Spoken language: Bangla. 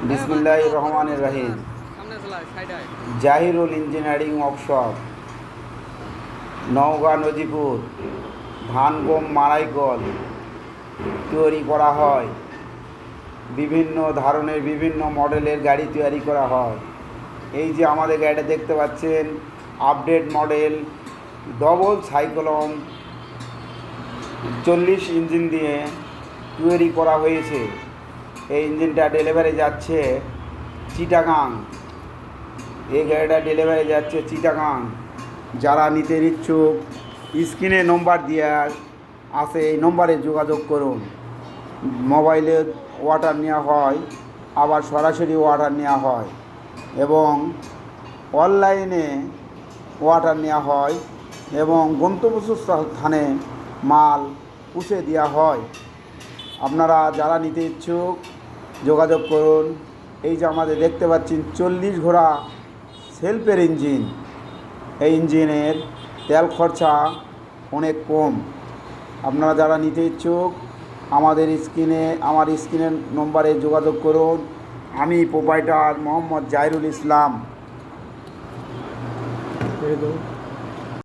বিসমিল্লাহির রহমানির রহিম। Zahirul engineering workshop, Naogaon Nazipur. ধান গম মাড়াই কল তৈরি করা হয়, বিভিন্ন ধরনের বিভিন্ন মডেলের গাড়ি তৈরি করা হয়। এই যে আমাদের গাড়িটা দেখতে পাচ্ছেন, update model double cyclone 40 engine দিয়ে তৈরি করা হয়েছে। এই ইঞ্জিনটা ডেলিভারি যাচ্ছে চিটাগাং। এই গাড়িটা ডেলিভারি যাচ্ছে চিটাগাং। যারা নিতে ইচ্ছুক স্ক্রিনে নম্বর দেওয়া আছে, এই নম্বরে যোগাযোগ করুন। মোবাইলে অর্ডার নেওয়া হয়, আবার সরাসরি অর্ডার নেওয়া হয় এবং অনলাইনে অর্ডার নেওয়া হয় এবং গন্তব্যস্থানে মাল পৌঁছে দেওয়া হয়। আপনারা যারা নিতে ইচ্ছুক যোগাযোগ করুন। এই যে আমাদের দেখতে পাচ্ছেন 40 ঘোড়া সেলফের ইঞ্জিন। এই ইঞ্জিনের তেল খরচা অনেক কম। আপনারা যারা নিতে ইচ্ছুক আমার স্ক্রিনের নম্বরে যোগাযোগ করুন। আমি প্রোপাইটার মোহাম্মদ জাহিরুল ইসলাম।